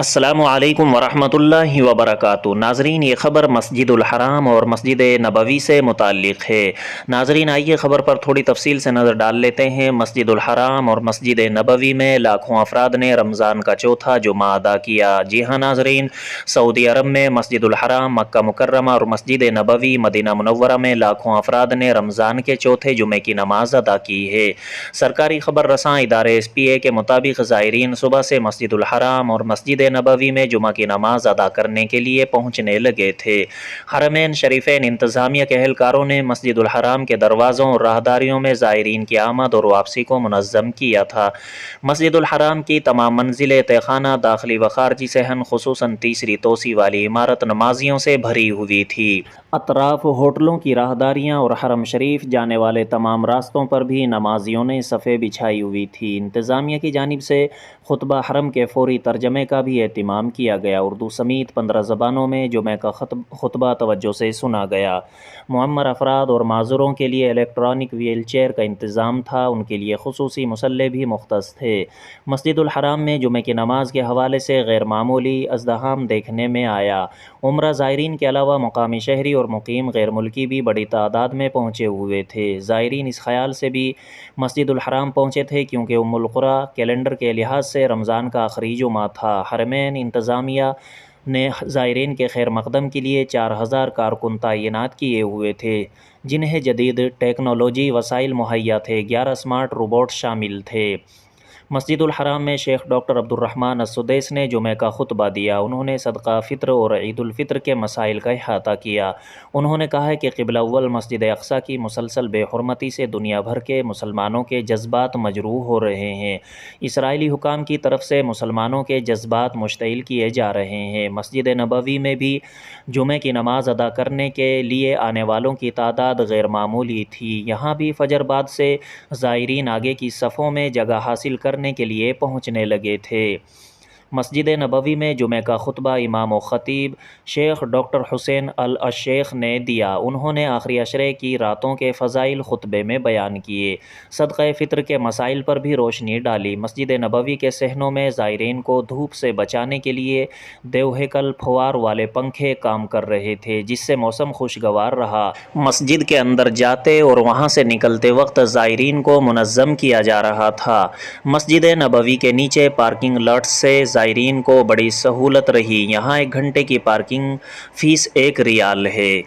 السلام علیکم ورحمۃ اللہ وبرکاتہ۔ ناظرین، یہ خبر مسجد الحرام اور مسجد نبوی سے متعلق ہے۔ ناظرین، آئیے خبر پر تھوڑی تفصیل سے نظر ڈال لیتے ہیں۔ مسجد الحرام اور مسجد نبوی میں لاکھوں افراد نے رمضان کا چوتھا جمعہ ادا کیا۔ جی ہاں ناظرین، سعودی عرب میں مسجد الحرام مکہ مکرمہ اور مسجد نبوی مدینہ منورہ میں لاکھوں افراد نے رمضان کے چوتھے جمعے کی نماز ادا کی ہے۔ سرکاری خبر رساں ادارے SPA کے مطابق زائرین صبح سے مسجد الحرام اور مسجد نبوی میں جمعہ کی نماز ادا کرنے کے لیے پہنچنے لگے تھے۔ حرمین شریفین انتظامیہ کے اہلکاروں نے مسجد الحرام کے دروازوں اور راہداریوں میں زائرین کی آمد اور واپسی کو منظم کیا تھا۔ مسجد الحرام کی تمام منزلیں، تہخانہ، داخلی و خارجی صحن، خصوصاً تیسری توسیع والی عمارت نمازیوں سے بھری ہوئی تھی۔ اطراف ہوٹلوں کی راہداریاں اور حرم شریف جانے والے تمام راستوں پر بھی نمازیوں نے صفیں بچھائی ہوئی تھی۔ انتظامیہ کی جانب سے خطبہ حرم کے فوری ترجمے کا بھی اہتمام کیا گیا۔ اردو سمیت 15 زبانوں میں جمعہ کا خطبہ توجہ سے سنا گیا۔ معمر افراد اور معذوروں کے لیے الیکٹرانک ویل چیئر کا انتظام تھا، ان کے لیے خصوصی مصلے بھی مختص تھے۔ مسجد الحرام میں جمعہ کی نماز کے حوالے سے غیر معمولی ازدحام دیکھنے میں آیا۔ عمرہ زائرین کے علاوہ مقامی شہری اور مقیم غیر ملکی بھی بڑی تعداد میں پہنچے ہوئے تھے۔ زائرین اس خیال سے بھی مسجد الحرام پہنچے تھے کیونکہ ام القریٰ کیلنڈر کے لحاظ سے رمضان کا آخری جمعہ تھا۔ حرمین انتظامیہ نے زائرین کے خیر مقدم کے لیے 4000 کارکن تعینات کیے ہوئے تھے، جنہیں جدید ٹیکنالوجی وسائل مہیا تھے۔ 11 اسمارٹ روبوٹ شامل تھے۔ مسجد الحرام میں شیخ ڈاکٹر عبدالرحمن السدیس نے جمعہ کا خطبہ دیا۔ انہوں نے صدقہ فطر اور عید الفطر کے مسائل کا احاطہ کیا۔ انہوں نے کہا کہ قبلہ اول مسجد اقصیٰ کی مسلسل بے حرمتی سے دنیا بھر کے مسلمانوں کے جذبات مجروح ہو رہے ہیں۔ اسرائیلی حکام کی طرف سے مسلمانوں کے جذبات مشتعل کیے جا رہے ہیں۔ مسجد نبوی میں بھی جمعہ کی نماز ادا کرنے کے لیے آنے والوں کی تعداد غیر معمولی تھی۔ یہاں بھی فجر بعد سے زائرین آگے کی صفوں میں جگہ حاصل کرنے کے لیے پہنچنے لگے تھے۔ مسجد نبوی میں جمعہ کا خطبہ امام و خطیب شیخ ڈاکٹر حسین الشیخ نے دیا۔ انہوں نے آخری عشرے کی راتوں کے فضائل خطبے میں بیان کیے۔ صدقہ فطر کے مسائل پر بھی روشنی ڈالی۔ مسجد نبوی کے صحنوں میں زائرین کو دھوپ سے بچانے کے لیے دیوہیکل پھوار والے پنکھے کام کر رہے تھے، جس سے موسم خوشگوار رہا۔ مسجد کے اندر جاتے اور وہاں سے نکلتے وقت زائرین کو منظم کیا جا رہا تھا۔ مسجد نبوی کے نیچے پارکنگ لاٹس سے زائرین کو بڑی سہولت رہی۔ یہاں 1 گھنٹے کی پارکنگ فیس 1 ریال ہے۔